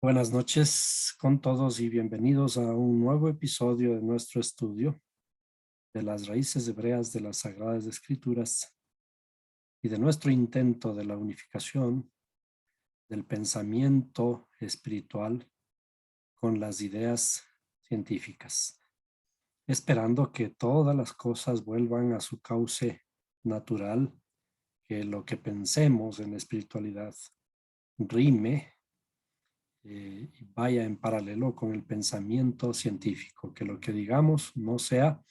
Buenas noches con todos y bienvenidos a un nuevo episodio de nuestro estudio de las raíces hebreas de las Sagradas Escrituras y de nuestro intento de la unificación del pensamiento espiritual con las ideas científicas, esperando que todas las cosas vuelvan a su cauce natural, que lo que pensemos en la espiritualidad rime y vaya en paralelo con el pensamiento científico, que lo que digamos no sea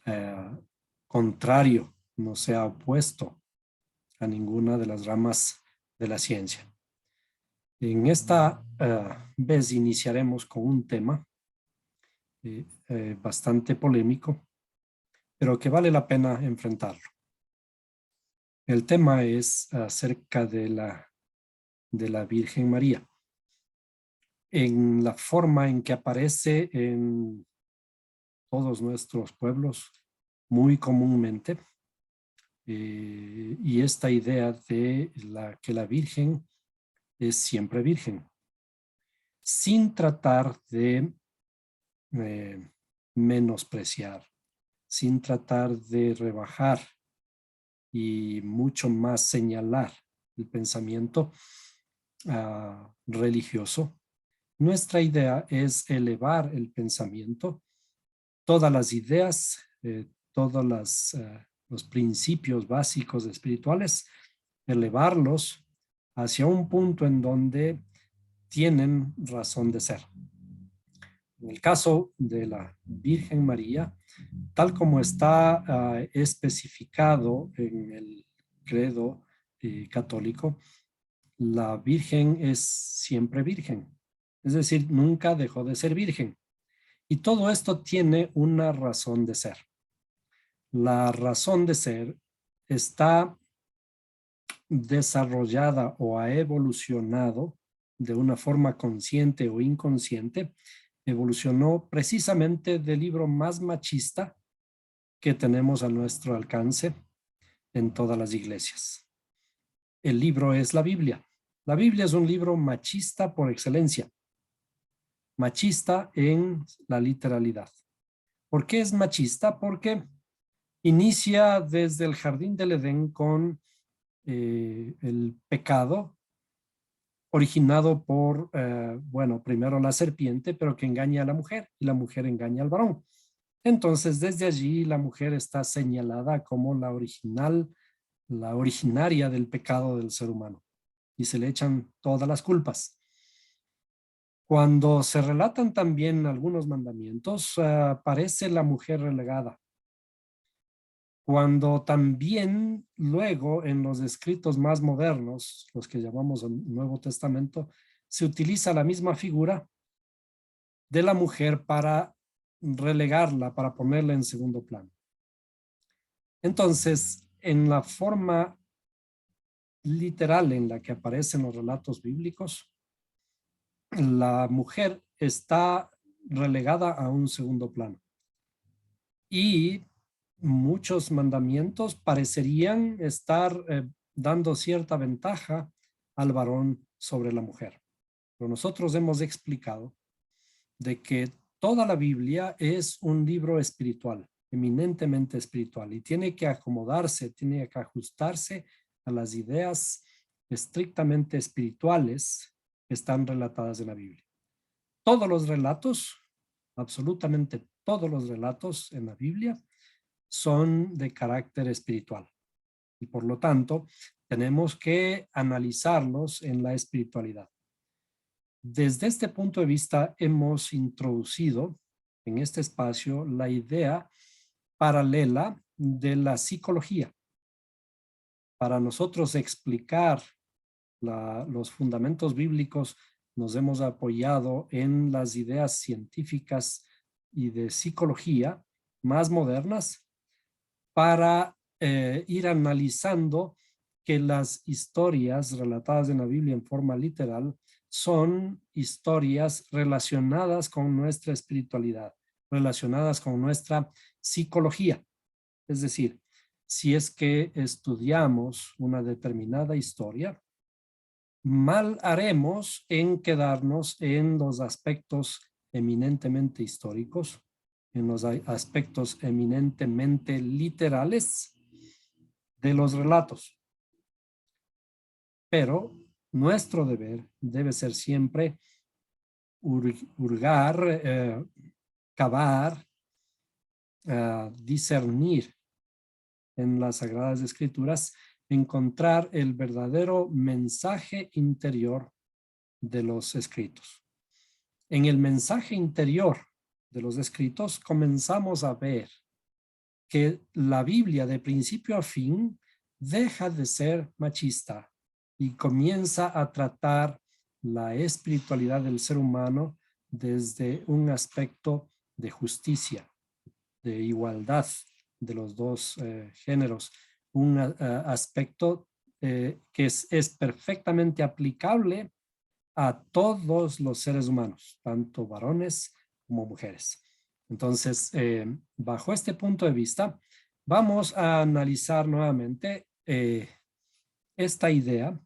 eh, contrario, no sea opuesto a ninguna de las ramas de la ciencia. En esta vez iniciaremos con un tema bastante polémico, pero que vale la pena enfrentarlo. El tema es acerca de la Virgen María, en la forma en que aparece en todos nuestros pueblos muy comúnmente, y esta idea de que la Virgen es siempre virgen, sin tratar de eh, menospreciar, sin tratar de rebajar y mucho más señalar el pensamiento religioso. Nuestra idea es elevar el pensamiento, todas las ideas, todos los principios básicos espirituales, elevarlos hacia un punto en donde tienen razón de ser. En el caso de la Virgen María, tal como está especificado en el credo católico, la Virgen es siempre virgen. Es decir, nunca dejó de ser virgen. Y todo esto tiene una razón de ser. La razón de ser está desarrollada o ha evolucionado de una forma consciente o inconsciente, evolucionó precisamente del libro más machista que tenemos a nuestro alcance en todas las iglesias. El libro es la Biblia. La Biblia es un libro machista por excelencia, machista en la literalidad. ¿Por qué es machista? Porque inicia desde el jardín del Edén con el pecado originado por, bueno, primero la serpiente, pero que engaña a la mujer y la mujer engaña al varón. Entonces, desde allí la mujer está señalada como la original, la originaria del pecado del ser humano y se le echan todas las culpas. Cuando se relatan también algunos mandamientos, aparece la mujer relegada. Cuando también luego en los escritos más modernos, los que llamamos el Nuevo Testamento, se utiliza la misma figura de la mujer para relegarla, para ponerla en segundo plano. Entonces, en la forma literal en la que aparecen los relatos bíblicos, la mujer está relegada a un segundo plano. Y muchos mandamientos parecerían estar dando cierta ventaja al varón sobre la mujer. Pero nosotros hemos explicado de que toda la Biblia es un libro espiritual, eminentemente espiritual, y tiene que acomodarse, tiene que ajustarse a las ideas estrictamente espirituales que están relatadas en la Biblia. Todos los relatos, absolutamente todos los relatos en la Biblia son de carácter espiritual y por lo tanto tenemos que analizarlos en la espiritualidad. Desde este punto de vista hemos introducido en este espacio la idea paralela de la psicología. Para nosotros explicar los fundamentos bíblicos, nos hemos apoyado en las ideas científicas y de psicología más modernas para ir analizando que las historias relatadas en la Biblia en forma literal son historias relacionadas con nuestra espiritualidad, relacionadas con nuestra psicología. Es decir, si es que estudiamos una determinada historia, mal haremos en quedarnos en los aspectos eminentemente históricos, en los aspectos eminentemente literales de los relatos. Pero nuestro deber debe ser siempre hurgar, cavar, discernir en las Sagradas Escrituras, encontrar el verdadero mensaje interior de los escritos. En el mensaje interior de los escritos comenzamos a ver que la Biblia de principio a fin deja de ser machista y comienza a tratar la espiritualidad del ser humano desde un aspecto de justicia, de igualdad de los dos géneros, un aspecto que es perfectamente aplicable a todos los seres humanos, tanto varones como mujeres. Entonces, bajo este punto de vista, vamos a analizar nuevamente esta idea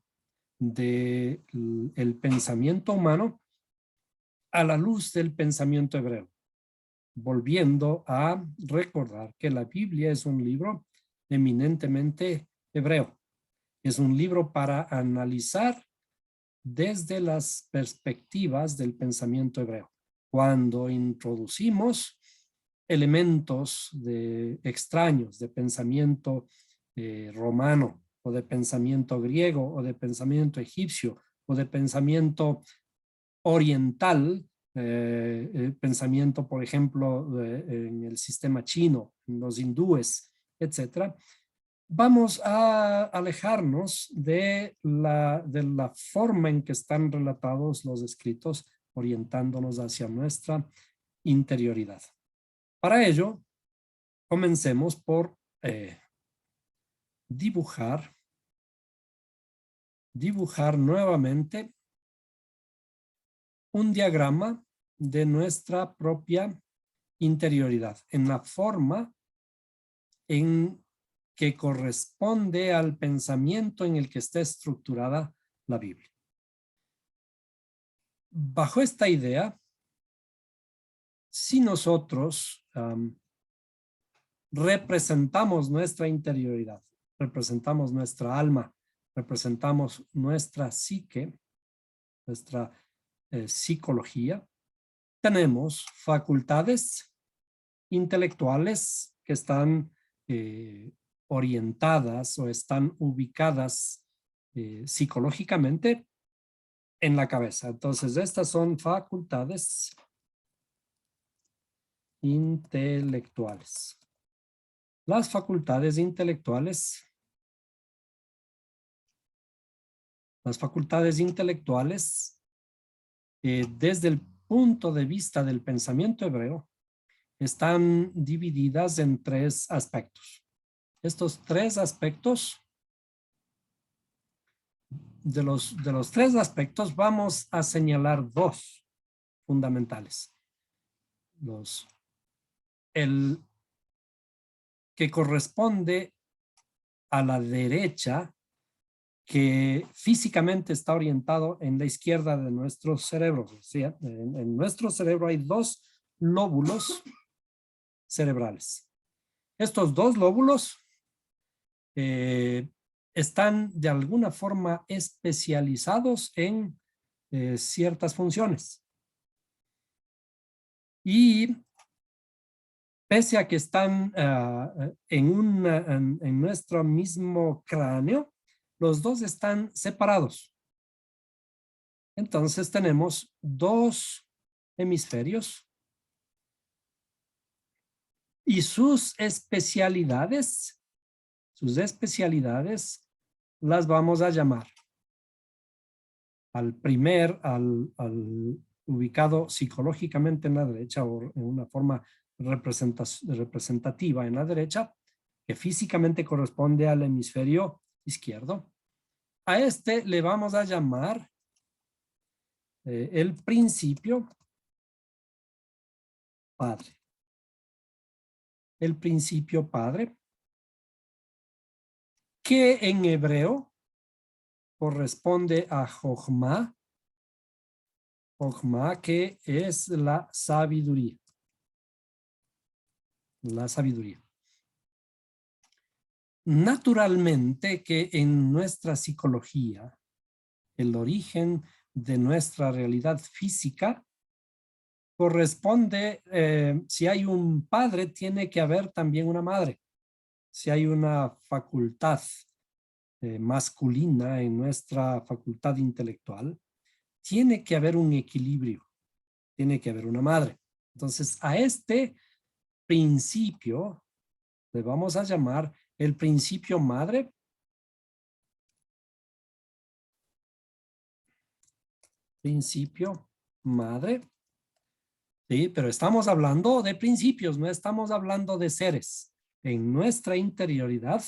del pensamiento humano a la luz del pensamiento hebreo, volviendo a recordar que la Biblia es un libro eminentemente hebreo. Es un libro para analizar desde las perspectivas del pensamiento hebreo. Cuando introducimos elementos extraños de pensamiento romano o de pensamiento griego o de pensamiento egipcio o de pensamiento oriental, pensamiento, por ejemplo, en el sistema chino, en los hindúes, etcétera, vamos a alejarnos de la forma en que están relatados los escritos, orientándonos hacia nuestra interioridad. Para ello, comencemos por dibujar nuevamente un diagrama de nuestra propia interioridad en la forma en que corresponde al pensamiento en el que está estructurada la Biblia. Bajo esta idea, si nosotros representamos nuestra interioridad, representamos nuestra alma, representamos nuestra psique, nuestra psicología, tenemos facultades intelectuales que están orientadas o están ubicadas psicológicamente en la cabeza. Entonces, estas son facultades intelectuales. Las facultades intelectuales, desde el punto de vista del pensamiento hebreo, están divididas en tres aspectos. Estos tres aspectos, de los tres aspectos, vamos a señalar dos fundamentales. El que corresponde a la derecha, que físicamente está orientado en la izquierda de nuestro cerebro. ¿Sí? En nuestro cerebro hay dos lóbulos cerebrales. Estos dos lóbulos están de alguna forma especializados en ciertas funciones. Y pese a que están en nuestro mismo cráneo, los dos están separados. Entonces tenemos dos hemisferios y sus especialidades las vamos a llamar al ubicado psicológicamente en la derecha o en una forma representativa en la derecha, que físicamente corresponde al hemisferio izquierdo. A este le vamos a llamar el principio padre. El principio padre, que en hebreo corresponde a Jochma. Jochma, que es la sabiduría. La sabiduría. Naturalmente que en nuestra psicología, el origen de nuestra realidad física corresponde, si hay un padre, tiene que haber también una madre. Si hay una facultad masculina en nuestra facultad intelectual, tiene que haber un equilibrio, tiene que haber una madre. Entonces, a este principio le vamos a llamar el principio madre. Principio madre. Sí, pero estamos hablando de principios, no estamos hablando de seres. En nuestra interioridad,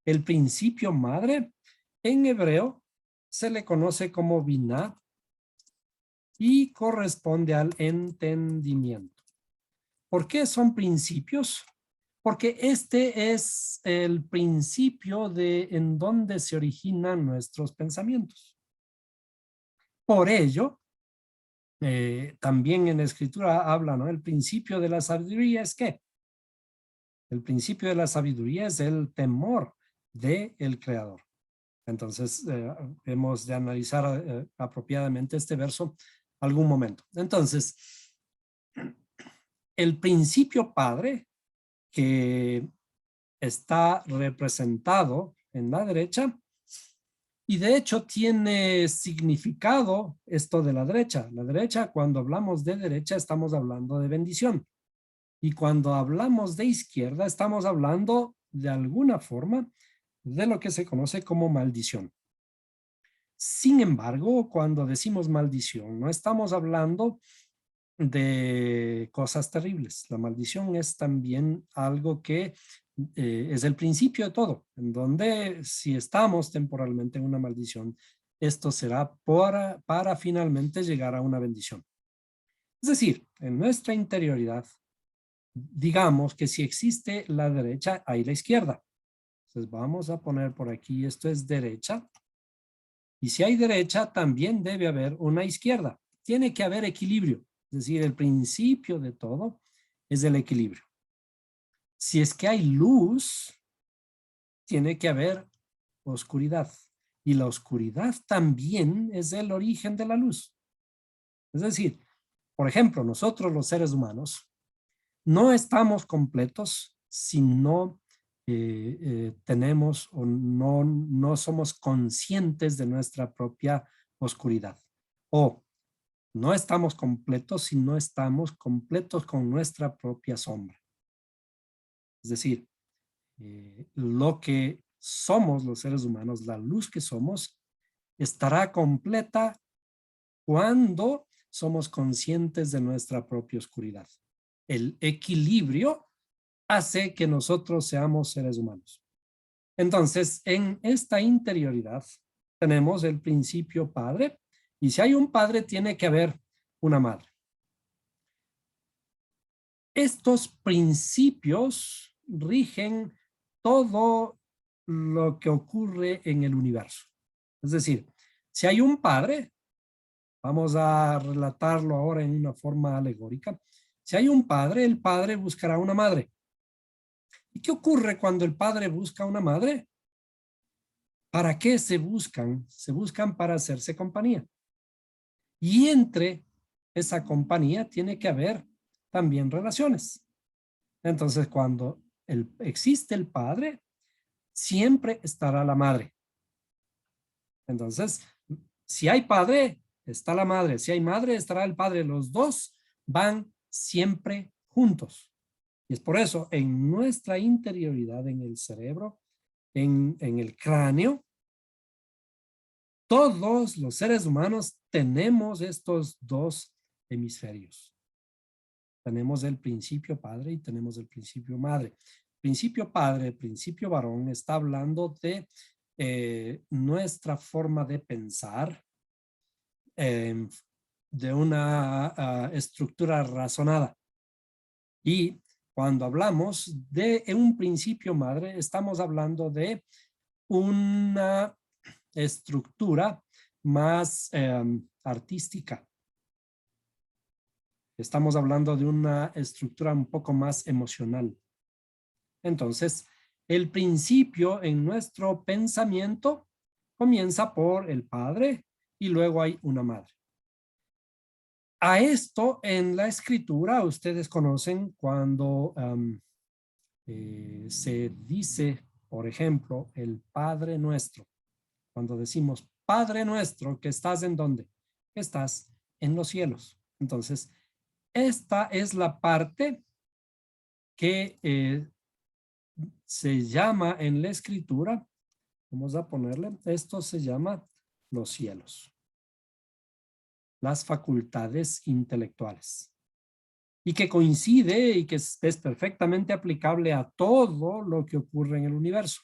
el principio madre, en hebreo, se le conoce como binah y corresponde al entendimiento. ¿Por qué son principios? Porque este es el principio de en donde se originan nuestros pensamientos. Por ello, también en la escritura habla, ¿no? El principio de la sabiduría es ¿qué? El principio de la sabiduría es el temor del Creador. Entonces, hemos de analizar apropiadamente este verso algún momento. Entonces, el principio padre que está representado en la derecha, y de hecho tiene significado esto de la derecha. La derecha, cuando hablamos de derecha, estamos hablando de bendición. Y cuando hablamos de izquierda, estamos hablando de alguna forma de lo que se conoce como maldición. Sin embargo, cuando decimos maldición, no estamos hablando de cosas terribles. La maldición es también algo que es el principio de todo, en donde si estamos temporalmente en una maldición, esto será para finalmente llegar a una bendición. Es decir, en nuestra interioridad, digamos que si existe la derecha, hay la izquierda. Entonces vamos a poner por aquí, esto es derecha. Y si hay derecha, también debe haber una izquierda. Tiene que haber equilibrio. Es decir, el principio de todo es el equilibrio. Si es que hay luz, tiene que haber oscuridad. Y la oscuridad también es el origen de la luz. Es decir, por ejemplo, nosotros los seres humanos no estamos completos si no tenemos o no somos conscientes de nuestra propia oscuridad. O no estamos completos si no estamos completos con nuestra propia sombra. Es decir, lo que somos los seres humanos, la luz que somos, estará completa cuando somos conscientes de nuestra propia oscuridad. El equilibrio hace que nosotros seamos seres humanos. Entonces, en esta interioridad tenemos el principio padre, y si hay un padre, tiene que haber una madre. Estos principios rigen todo lo que ocurre en el universo. Es decir, si hay un padre, vamos a relatarlo ahora en una forma alegórica. Si hay un padre, el padre buscará una madre. ¿Y qué ocurre cuando el padre busca una madre? ¿Para qué se buscan? Se buscan para hacerse compañía. Y entre esa compañía tiene que haber también relaciones. Entonces, cuando existe el padre, siempre estará la madre. Entonces, si hay padre, está la madre. Si hay madre, estará el padre. Los dos van siempre juntos. Y es por eso, en nuestra interioridad, en el cerebro, en el cráneo, todos los seres humanos tenemos estos dos hemisferios. Tenemos el principio padre y tenemos el principio madre. Principio padre, principio varón, está hablando de nuestra forma de pensar, de una estructura razonada. Y cuando hablamos de un principio madre, estamos hablando de una estructura más artística. Estamos hablando de una estructura un poco más emocional. Entonces, el principio en nuestro pensamiento comienza por el padre y luego hay una madre. A esto en la escritura ustedes conocen cuando se dice, por ejemplo, el Padre Nuestro. Cuando decimos Padre Nuestro, que estás en dónde? Estás en los cielos. Entonces, esta es la parte que se llama en la escritura, vamos a ponerle, esto se llama los cielos. Las facultades intelectuales. Y que coincide y que es perfectamente aplicable a todo lo que ocurre en el universo.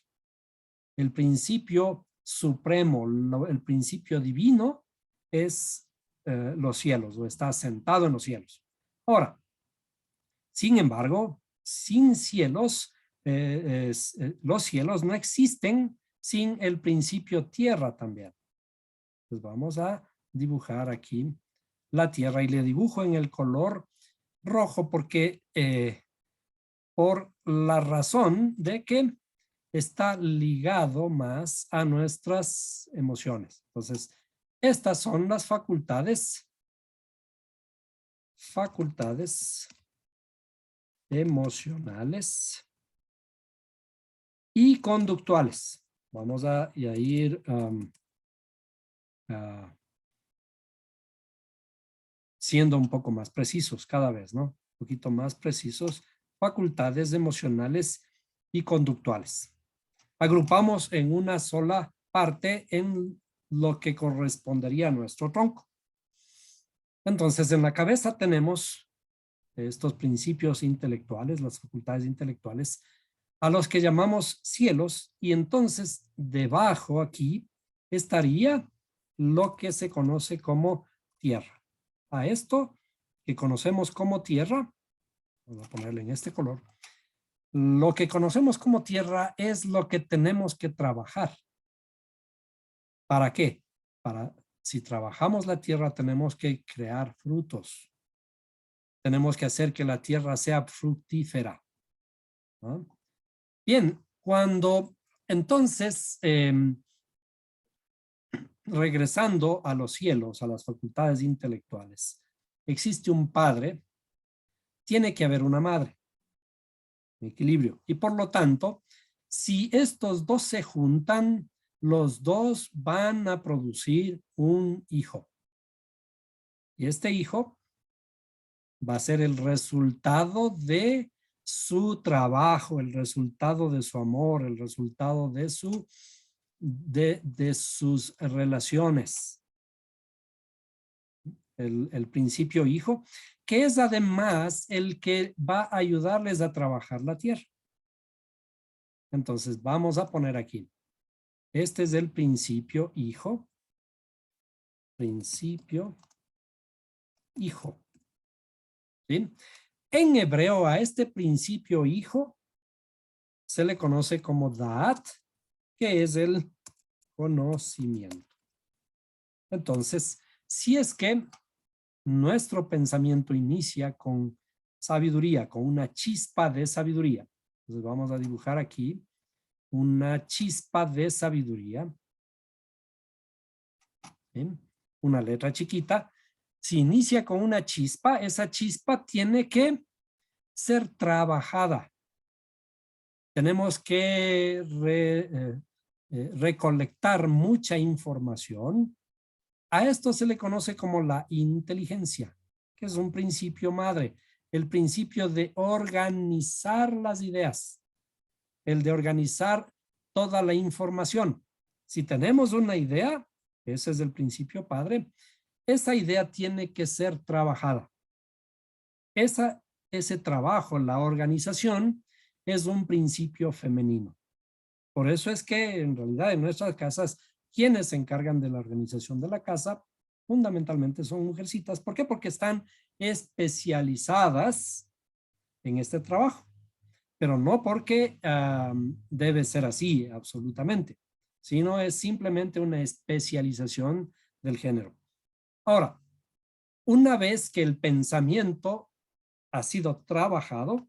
El principio supremo, el principio divino es los cielos, o está sentado en los cielos. Ahora, sin embargo, sin cielos, los cielos no existen sin el principio tierra también. Pues vamos a dibujar aquí la tierra y le dibujo en el color rojo porque por la razón de que está ligado más a nuestras emociones. Entonces, estas son las facultades emocionales y conductuales. Vamos a ir siendo un poco más precisos cada vez, ¿no? Un poquito más precisos. Facultades emocionales y conductuales. Agrupamos en una sola parte en lo que correspondería a nuestro tronco. Entonces, en la cabeza tenemos estos principios intelectuales, las facultades intelectuales, a los que llamamos cielos, y entonces debajo aquí estaría lo que se conoce como tierra. A esto que conocemos como tierra, vamos a ponerle en este color, lo que conocemos como tierra es lo que tenemos que trabajar. ¿Para qué? Si trabajamos la tierra, tenemos que crear frutos. Tenemos que hacer que la tierra sea fructífera, ¿no? Bien, cuando entonces, regresando a los cielos, a las facultades intelectuales, existe un padre, tiene que haber una madre. Equilibrio. Y por lo tanto, si estos dos se juntan, los dos van a producir un hijo. Y este hijo va a ser el resultado de su trabajo, el resultado de su amor, el resultado de sus relaciones. El principio hijo, que es además el que va a ayudarles a trabajar la tierra. Entonces vamos a poner aquí. Este es el principio hijo. Principio hijo. ¿Sí? En hebreo a este principio hijo se le conoce como Da'at, que es el conocimiento. Entonces, si es que nuestro pensamiento inicia con sabiduría, con una chispa de sabiduría. Entonces vamos a dibujar aquí una chispa de sabiduría. ¿Bien? Una letra chiquita. Si inicia con una chispa, esa chispa tiene que ser trabajada. Tenemos que recolectar mucha información. A esto se le conoce como la inteligencia, que es un principio madre, el principio de organizar las ideas, el de organizar toda la información. Si tenemos una idea, ese es el principio padre, esa idea tiene que ser trabajada. Ese trabajo, la organización, es un principio femenino. Por eso es que en realidad en nuestras casas, quienes se encargan de la organización de la casa, fundamentalmente son mujercitas. ¿Por qué? Porque están especializadas en este trabajo, pero no porque debe ser así, absolutamente, sino es simplemente una especialización del género. Ahora, una vez que el pensamiento ha sido trabajado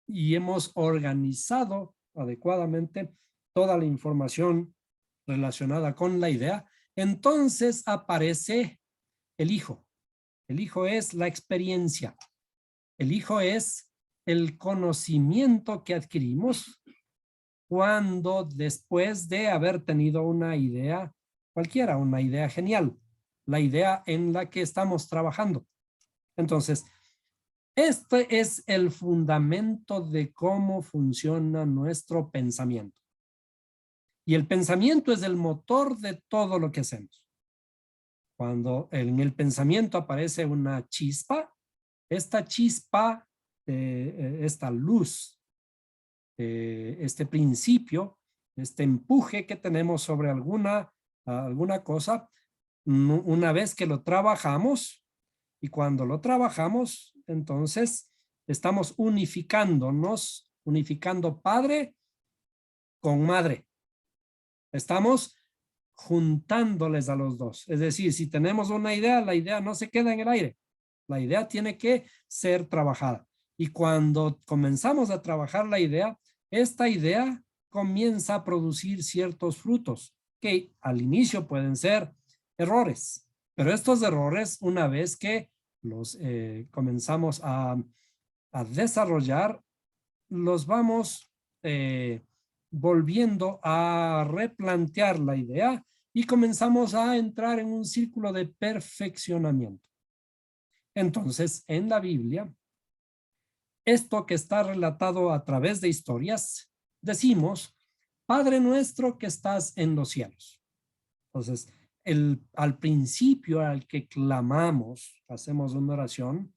y hemos organizado adecuadamente toda la información relacionada con la idea, entonces aparece el hijo. El hijo es la experiencia. El hijo es el conocimiento que adquirimos cuando después de haber tenido una idea cualquiera, una idea genial, la idea en la que estamos trabajando. Entonces, este es el fundamento de cómo funciona nuestro pensamiento. Y el pensamiento es el motor de todo lo que hacemos. Cuando en el pensamiento aparece una chispa, esta chispa, esta luz, este principio, este empuje que tenemos sobre alguna cosa, una vez que lo trabajamos, y cuando lo trabajamos, entonces estamos unificándonos, unificando padre con madre. Estamos juntándoles a los dos. Es decir, si tenemos una idea, la idea no se queda en el aire. La idea tiene que ser trabajada. Y cuando comenzamos a trabajar la idea, esta idea comienza a producir ciertos frutos que al inicio pueden ser errores. Pero estos errores, una vez que los comenzamos a desarrollar, los vamos volviendo a replantear la idea y comenzamos a entrar en un círculo de perfeccionamiento. Entonces, en la Biblia, esto que está relatado a través de historias, decimos, Padre nuestro que estás en los cielos. Entonces, al principio al que clamamos, hacemos una oración,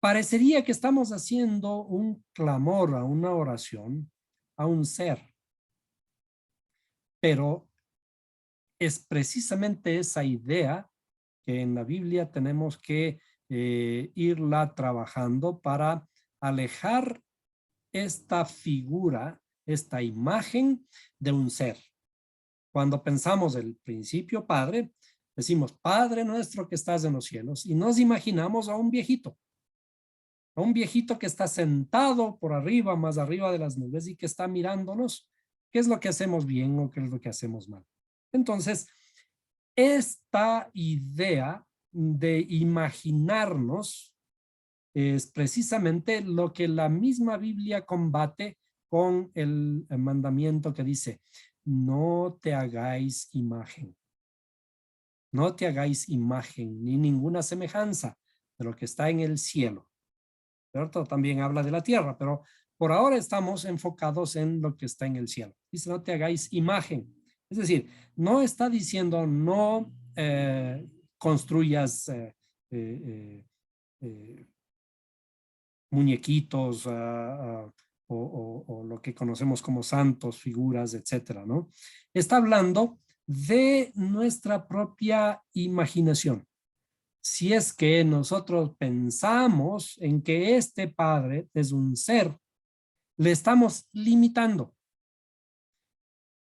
parecería que estamos haciendo un clamor a una oración, a un ser. Pero es precisamente esa idea que en la Biblia tenemos que irla trabajando para alejar esta figura, esta imagen de un ser. Cuando pensamos el principio Padre, decimos, Padre nuestro que estás en los cielos, y nos imaginamos a un viejito que está sentado por arriba, más arriba de las nubes y que está mirándonos qué es lo que hacemos bien o qué es lo que hacemos mal. Entonces, esta idea de imaginarnos es precisamente lo que la misma Biblia combate con el mandamiento que dice, no te hagáis imagen. No te hagáis imagen ni ninguna semejanza de lo que está en el cielo. ¿Cierto? También habla de la tierra, pero por ahora estamos enfocados en lo que está en el cielo. Dice, no te hagáis imagen. Es decir, no está diciendo no construyas muñequitos o lo que conocemos como santos, figuras, etcétera, ¿no? Está hablando de nuestra propia imaginación. Si es que nosotros pensamos en que este Padre es un ser, le estamos limitando.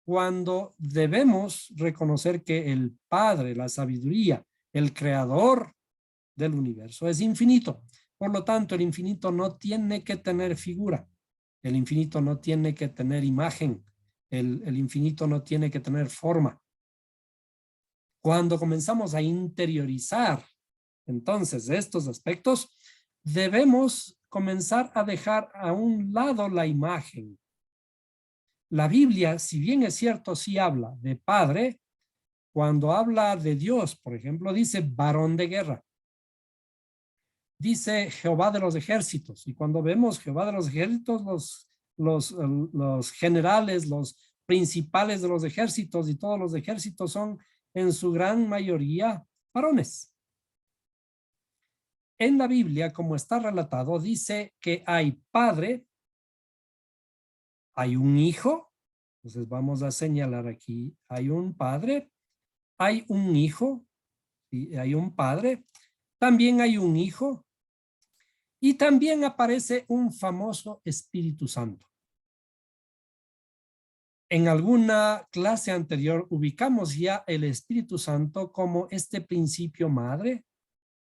Cuando debemos reconocer que el Padre, la sabiduría, el creador del universo es infinito. Por lo tanto, el infinito no tiene que tener figura. El infinito no tiene que tener imagen. El infinito no tiene que tener forma. Cuando comenzamos a interiorizar entonces estos aspectos, debemos comenzar a dejar a un lado la imagen. La Biblia, si bien es cierto, sí habla de padre, cuando habla de Dios, por ejemplo, dice varón de guerra. Dice Jehová de los ejércitos. Y cuando vemos Jehová de los ejércitos, los generales, los principales de los ejércitos y todos los ejércitos son en su gran mayoría varones. En la Biblia, como está relatado, dice que hay padre, hay un hijo, entonces vamos a señalar aquí, hay un padre, hay un hijo, y hay un padre, también hay un hijo, y también aparece un famoso Espíritu Santo. En alguna clase anterior ubicamos ya el Espíritu Santo como este principio madre.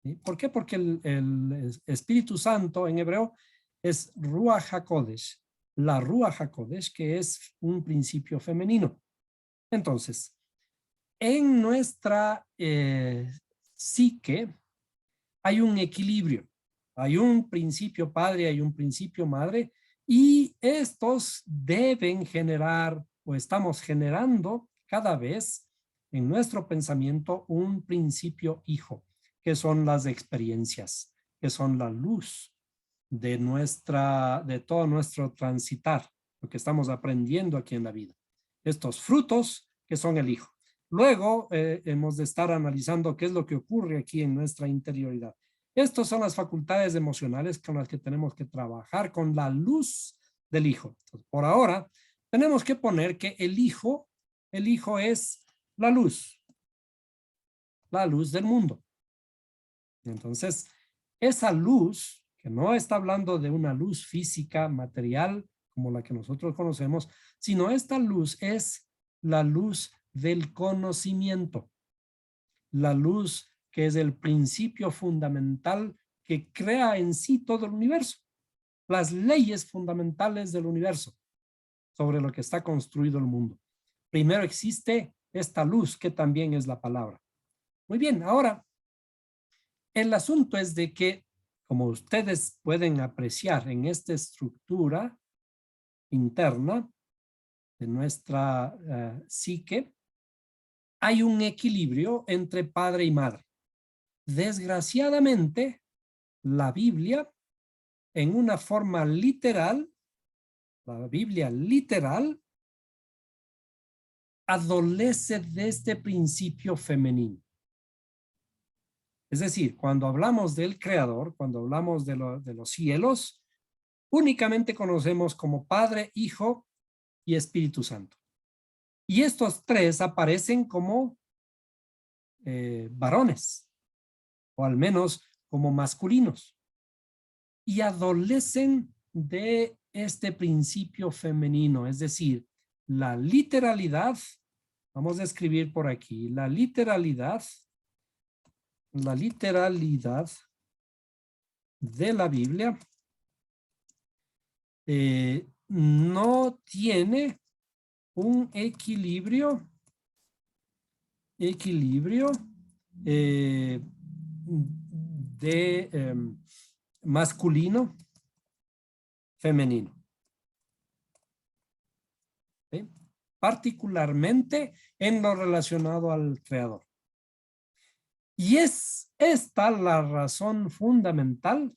¿Sí? ¿Por qué? Porque el Espíritu Santo en hebreo es Ruach HaKodesh, la Ruach HaKodesh, que es un principio femenino. Entonces, en nuestra psique hay un equilibrio, hay un principio padre, hay un principio madre, y estos deben generar, o estamos generando cada vez en nuestro pensamiento un principio hijo, que son las experiencias, que son la luz de todo nuestro transitar, lo que estamos aprendiendo aquí en la vida. Estos frutos que son el hijo. Luego hemos de estar analizando qué es lo que ocurre aquí en nuestra interioridad. Estas son las facultades emocionales con las que tenemos que trabajar con la luz del hijo. Entonces, por ahora, tenemos que poner que el hijo es la luz del mundo. Entonces, esa luz, que no está hablando de una luz física, material, como la que nosotros conocemos, sino esta luz es la luz del conocimiento, la luz que es el principio fundamental que crea en sí todo el universo, las leyes fundamentales del universo sobre lo que está construido el mundo. Primero existe esta luz que también es la palabra. Muy bien, ahora el asunto es de que, como ustedes pueden apreciar en esta estructura interna de nuestra psique, hay un equilibrio entre padre y madre. Desgraciadamente, la Biblia, en una forma literal, la Biblia literal, adolece de este principio femenino. Es decir, cuando hablamos del Creador, cuando hablamos de los cielos, únicamente conocemos como Padre, Hijo y Espíritu Santo. Y estos tres aparecen como varones, o al menos como masculinos, y adolecen de este principio femenino, es decir, la literalidad, vamos a escribir por aquí, la literalidad de la Biblia no tiene un equilibrio de masculino, femenino. ¿Sí? Particularmente en lo relacionado al Creador. Y es esta la razón fundamental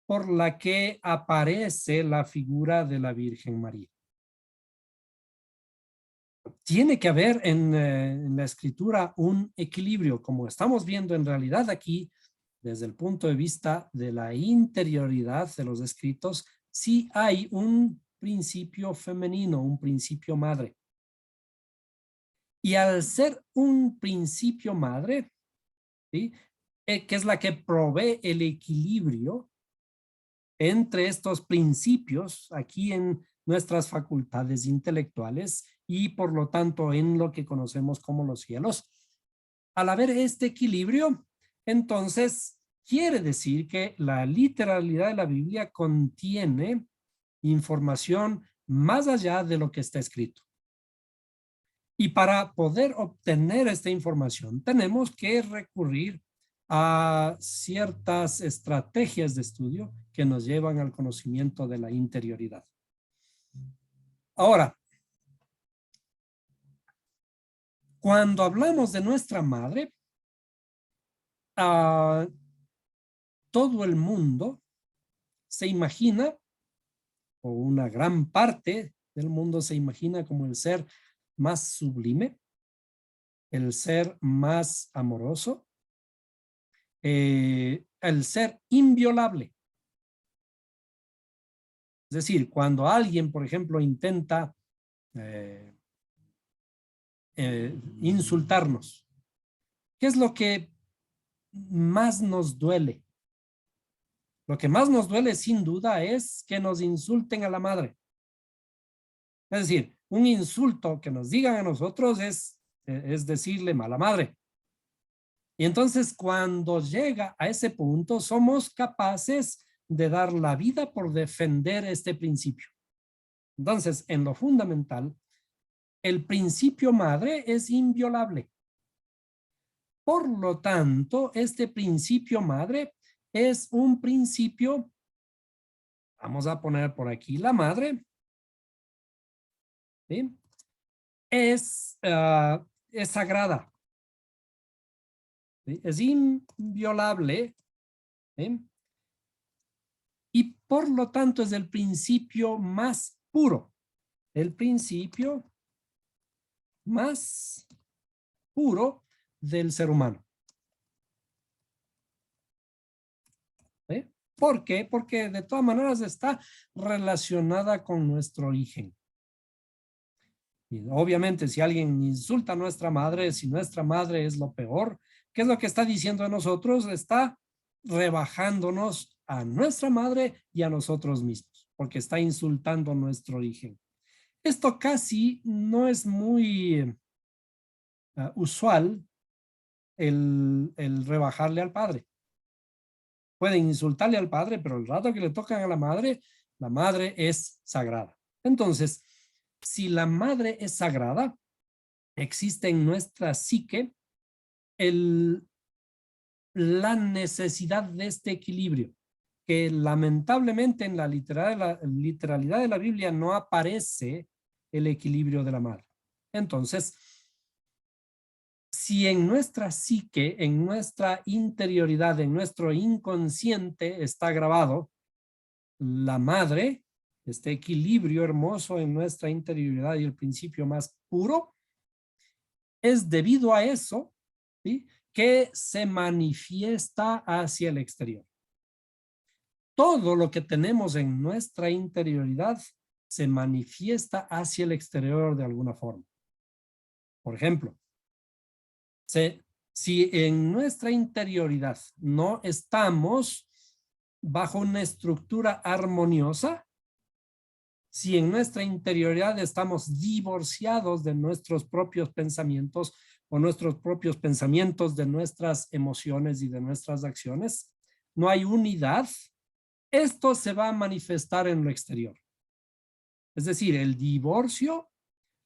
por la que aparece la figura de la Virgen María. Tiene que haber en la escritura un equilibrio, como estamos viendo en realidad aquí, desde el punto de vista de la interioridad de los escritos, sí hay un principio femenino, un principio madre. Y al ser un principio madre, ¿sí? Que es la que provee el equilibrio entre estos principios aquí en nuestras facultades intelectuales y por lo tanto en lo que conocemos como los cielos. Al haber este equilibrio, entonces quiere decir que la literalidad de la Biblia contiene información más allá de lo que está escrito. Y para poder obtener esta información tenemos que recurrir a ciertas estrategias de estudio que nos llevan al conocimiento de la interioridad. Ahora, cuando hablamos de nuestra madre, todo el mundo se imagina, o una gran parte del mundo se imagina como el ser más sublime, el ser más amoroso, el ser inviolable. Es decir, cuando alguien, por ejemplo, intenta insultarnos, ¿qué es lo que más nos duele? Lo que más nos duele, sin duda, es que nos insulten a la madre. Es decir, un insulto que nos digan a nosotros es decirle mala madre. Y entonces cuando llega a ese punto, somos capaces de dar la vida por defender este principio. Entonces, en lo fundamental, el principio madre es inviolable. Por lo tanto, este principio madre es un principio, vamos a poner por aquí la madre, ¿sí? Es sagrada, ¿sí? Es inviolable, ¿sí? Y por lo tanto es el principio más puro, el principio más puro del ser humano. ¿Sí? ¿Por qué? Porque de todas maneras está relacionada con nuestro origen. Y obviamente si alguien insulta a nuestra madre, si nuestra madre es lo peor, ¿qué es lo que está diciendo a nosotros? Está rebajándonos a nuestra madre y a nosotros mismos, porque está insultando nuestro origen. Esto casi no es muy usual el rebajarle al padre. Pueden insultarle al padre, pero el rato que le tocan a la madre es sagrada. Entonces, si la madre es sagrada, existe en nuestra psique la necesidad de este equilibrio, que lamentablemente en la literalidad de la Biblia no aparece el equilibrio de la madre. Entonces, si en nuestra psique, en nuestra interioridad, en nuestro inconsciente está grabado la madre, este equilibrio hermoso en nuestra interioridad y el principio más puro, es debido a eso, ¿sí?, que se manifiesta hacia el exterior. Todo lo que tenemos en nuestra interioridad se manifiesta hacia el exterior de alguna forma. Por ejemplo, si en nuestra interioridad no estamos bajo una estructura armoniosa, si en nuestra interioridad estamos divorciados de nuestros propios pensamientos o nuestros propios pensamientos de nuestras emociones y de nuestras acciones, no hay unidad, esto se va a manifestar en lo exterior. Es decir, el divorcio,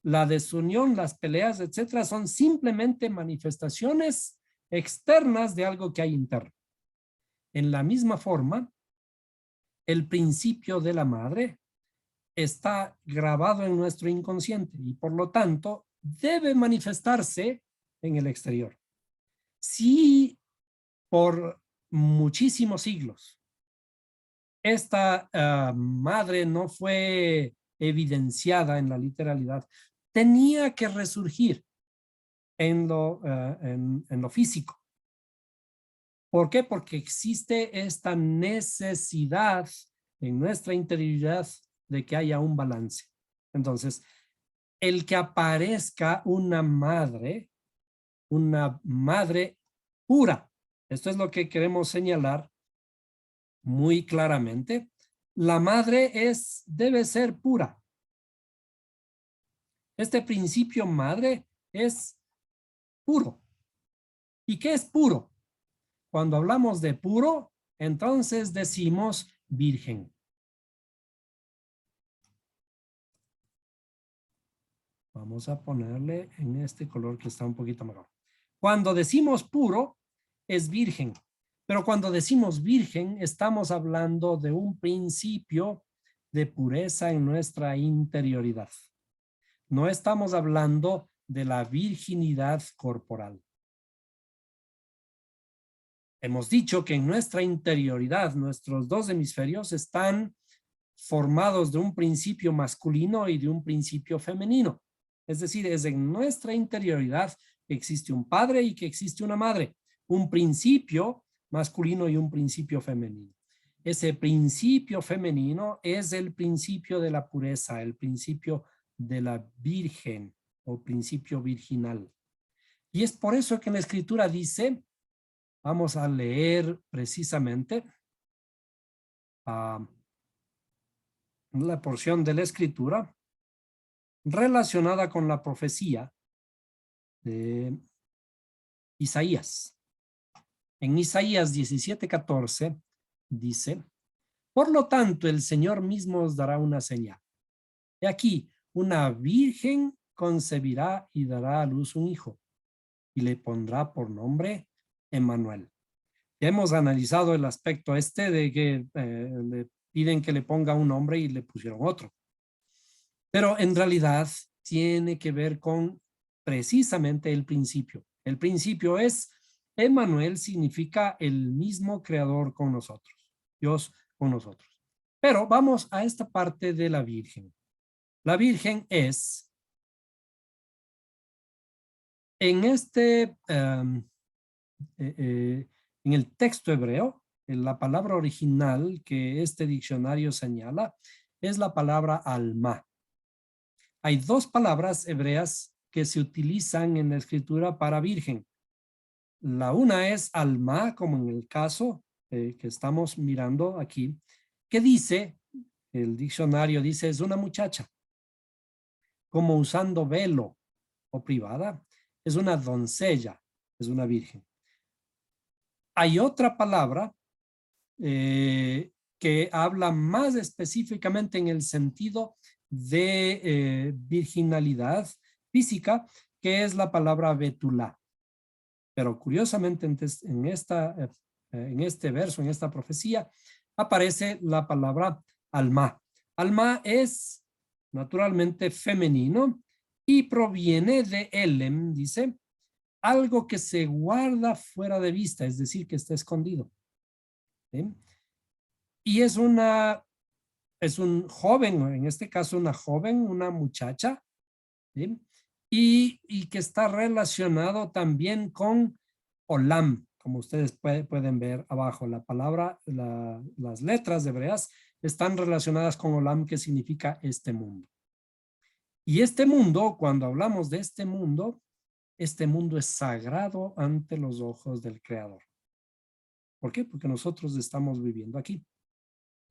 la desunión, las peleas, etcétera, son simplemente manifestaciones externas de algo que hay interno. En la misma forma, el principio de la madre está grabado en nuestro inconsciente y por lo tanto debe manifestarse en el exterior. Si por muchísimos siglos esta madre no fue evidenciada en la literalidad, tenía que resurgir en lo físico. ¿Por qué? Porque existe esta necesidad en nuestra interioridad de que haya un balance. Entonces, el que aparezca una madre pura, esto es lo que queremos señalar muy claramente, la madre debe ser pura. Este principio madre es puro. ¿Y qué es puro? Cuando hablamos de puro, entonces decimos virgen. Vamos a ponerle en este color que está un poquito mejor. Cuando decimos puro, es virgen. Pero cuando decimos virgen, estamos hablando de un principio de pureza en nuestra interioridad. No estamos hablando de la virginidad corporal. Hemos dicho que en nuestra interioridad, nuestros dos hemisferios están formados de un principio masculino y de un principio femenino. Es decir, es en nuestra interioridad que existe un padre y que existe una madre, un principio masculino y un principio femenino. Ese principio femenino es el principio de la pureza, el principio de la virgen o principio virginal. Y es por eso que en la escritura dice, vamos a leer precisamente la porción de la escritura relacionada con la profecía de Isaías. En Isaías 17:14 dice: por lo tanto, el Señor mismo os dará una señal. He aquí, una virgen concebirá y dará a luz un hijo, y le pondrá por nombre Emmanuel. Ya hemos analizado el aspecto de que le piden que le ponga un nombre y le pusieron otro. Pero en realidad tiene que ver con precisamente el principio. El principio es, Emmanuel significa el mismo creador con nosotros, Dios con nosotros. Pero vamos a esta parte de la Virgen. La Virgen es, en en el texto hebreo, la palabra original que este diccionario señala es la palabra alma. Hay dos palabras hebreas que se utilizan en la escritura para virgen. La una es alma, como en el caso que estamos mirando aquí, que dice, el diccionario dice, es una muchacha, como usando velo o privada, es una doncella, es una virgen. Hay otra palabra que habla más específicamente en el sentido de virginalidad física, que es la palabra betulá. Pero curiosamente en este verso, en esta profecía, aparece la palabra alma. Alma es naturalmente femenino y proviene de elem, dice, algo que se guarda fuera de vista, es decir, que está escondido. ¿Sí? Y es un joven, en este caso una joven, una muchacha, ¿sí? Y que está relacionado también con Olam, como ustedes pueden ver abajo. La palabra, las letras hebreas están relacionadas con Olam, que significa este mundo. Y este mundo, cuando hablamos de este mundo es sagrado ante los ojos del Creador. ¿Por qué? Porque nosotros estamos viviendo aquí.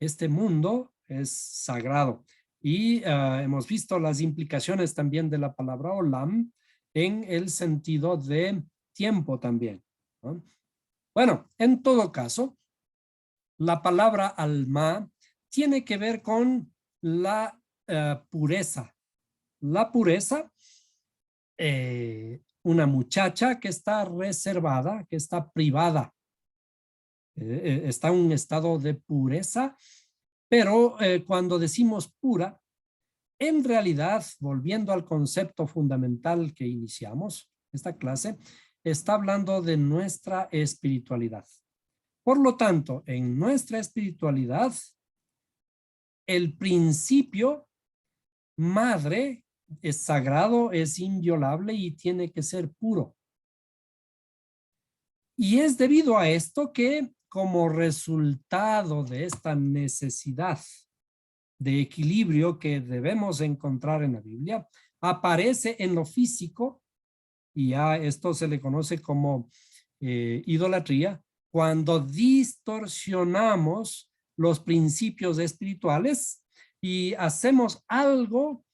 Este mundo es sagrado. Y hemos visto las implicaciones también de la palabra olam en el sentido de tiempo también, ¿no? Bueno, en todo caso, la palabra alma tiene que ver con la pureza. La pureza, una muchacha que está reservada, que está privada, está en un estado de pureza. Pero cuando decimos pura, en realidad, volviendo al concepto fundamental que iniciamos esta clase, está hablando de nuestra espiritualidad. Por lo tanto, en nuestra espiritualidad, el principio madre es sagrado, es inviolable y tiene que ser puro. Y es debido a esto que, como resultado de esta necesidad de equilibrio que debemos encontrar en la Biblia, aparece en lo físico, y ya esto se le conoce como idolatría, cuando distorsionamos los principios espirituales y hacemos algo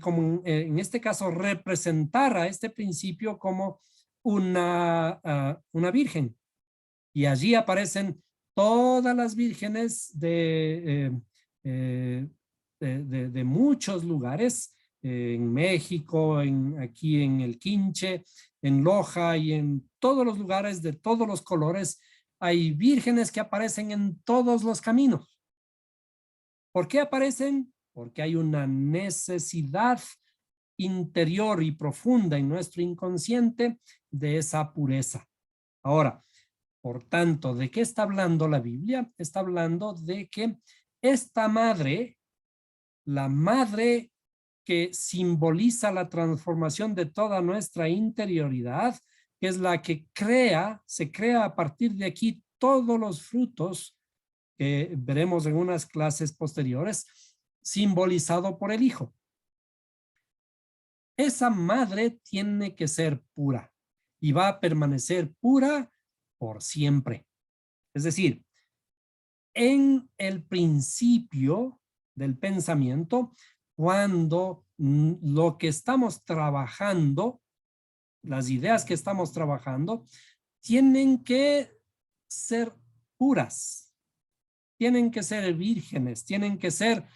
como en este caso representar a este principio como una virgen. Y allí aparecen todas las vírgenes eh, de muchos lugares, en México, aquí en el Quinche, en Loja y en todos los lugares de todos los colores. Hay vírgenes que aparecen en todos los caminos. ¿Por qué aparecen? Porque hay una necesidad interior y profunda en nuestro inconsciente de esa pureza. Ahora, por tanto, ¿de qué está hablando la Biblia? Está hablando de que esta madre, la madre que simboliza la transformación de toda nuestra interioridad, que es la que se crea a partir de aquí todos los frutos que veremos en unas clases posteriores, simbolizado por el Hijo. Esa madre tiene que ser pura y va a permanecer pura por siempre. Es decir, en el principio del pensamiento, cuando lo que estamos trabajando, las ideas que estamos trabajando, tienen que ser puras, tienen que ser vírgenes, tienen que ser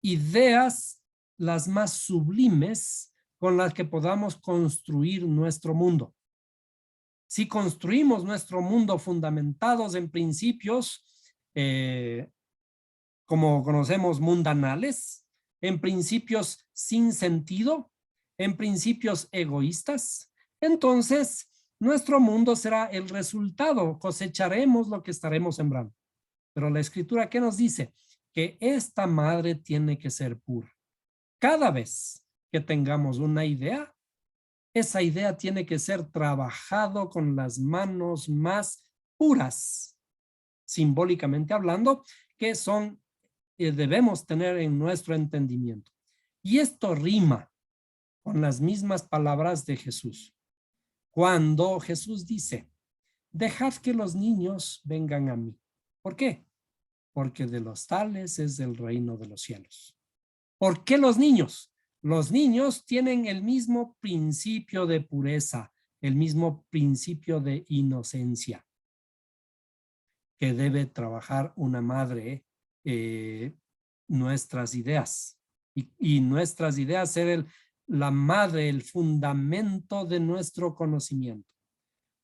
ideas las más sublimes con las que podamos construir nuestro mundo. Si construimos nuestro mundo fundamentados en principios, como conocemos, mundanales, en principios sin sentido, en principios egoístas, entonces nuestro mundo será el resultado, cosecharemos lo que estaremos sembrando. Pero la escritura, ¿qué nos dice? Que esta madre tiene que ser pura. Cada vez que tengamos una idea, esa idea tiene que ser trabajado con las manos más puras, simbólicamente hablando, que son, debemos tener en nuestro entendimiento. Y esto rima con las mismas palabras de Jesús. Cuando Jesús dice, dejad que los niños vengan a mí. ¿Por qué? Porque de los tales es el reino de los cielos. ¿Por qué los niños? Los niños tienen el mismo principio de pureza, el mismo principio de inocencia que debe trabajar una madre, nuestras ideas. Y nuestras ideas ser la madre, el fundamento de nuestro conocimiento.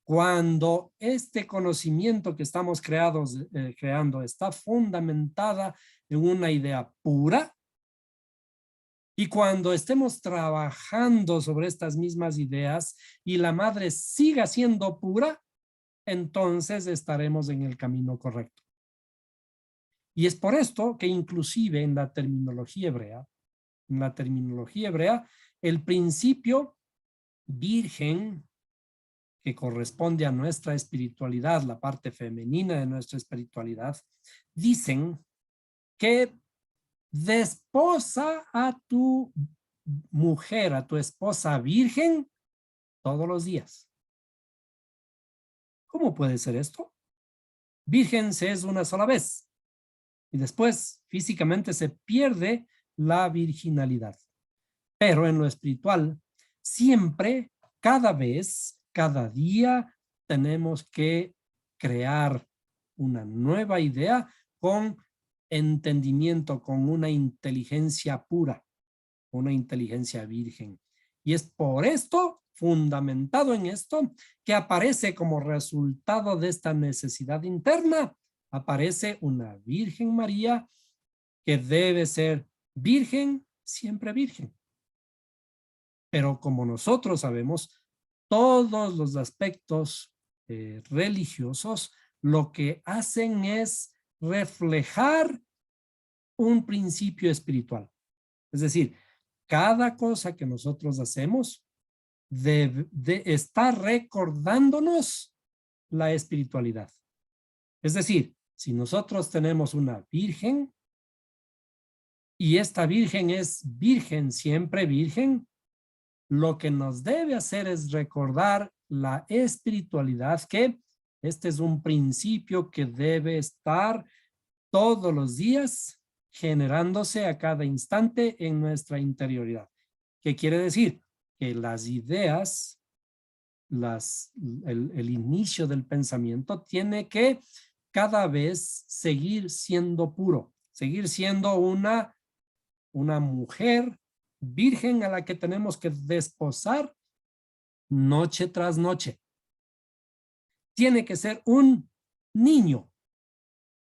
Cuando este conocimiento que estamos creando está fundamentada en una idea pura, y cuando estemos trabajando sobre estas mismas ideas y la madre siga siendo pura, entonces estaremos en el camino correcto. Y es por esto que inclusive en la terminología hebrea, el principio virgen que corresponde a nuestra espiritualidad, la parte femenina de nuestra espiritualidad, dicen que desposa a tu mujer, a tu esposa virgen, todos los días. ¿Cómo puede ser esto? Virgen se es una sola vez y después físicamente se pierde la virginalidad. Pero en lo espiritual, siempre, cada vez, cada día, tenemos que crear una nueva idea con entendimiento, con una inteligencia pura, una inteligencia virgen. Y es por esto, fundamentado en esto, que aparece como resultado de esta necesidad interna, aparece una Virgen María que debe ser virgen, siempre virgen. Pero como nosotros sabemos, todos los aspectos religiosos lo que hacen es reflejar un principio espiritual. Es decir, cada cosa que nosotros hacemos está recordándonos la espiritualidad. Es decir, si nosotros tenemos una virgen y esta virgen es virgen, siempre virgen, lo que nos debe hacer es recordar la espiritualidad, que este es un principio que debe estar todos los días generándose a cada instante en nuestra interioridad. ¿Qué quiere decir? Que las ideas, el inicio del pensamiento tiene que cada vez seguir siendo puro, seguir siendo una mujer virgen a la que tenemos que desposar noche tras noche. Tiene que ser un niño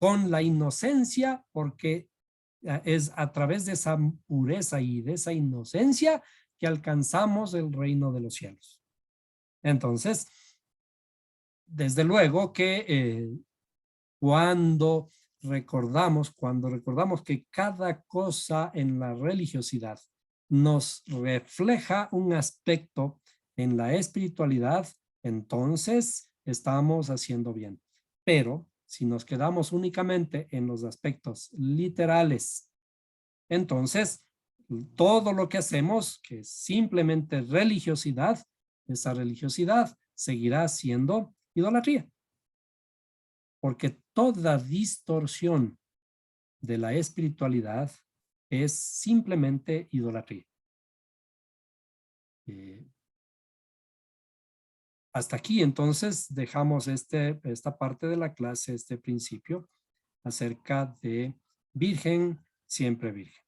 con la inocencia, porque es a través de esa pureza y de esa inocencia que alcanzamos el reino de los cielos. Entonces, desde luego que cuando recordamos que cada cosa en la religiosidad nos refleja un aspecto en la espiritualidad, entonces estamos haciendo bien. Pero si nos quedamos únicamente en los aspectos literales, entonces todo lo que hacemos, que es simplemente religiosidad, esa religiosidad seguirá siendo idolatría. Porque toda distorsión de la espiritualidad es simplemente idolatría. Hasta aquí, entonces, dejamos esta parte de la clase, este principio, acerca de virgen, siempre virgen.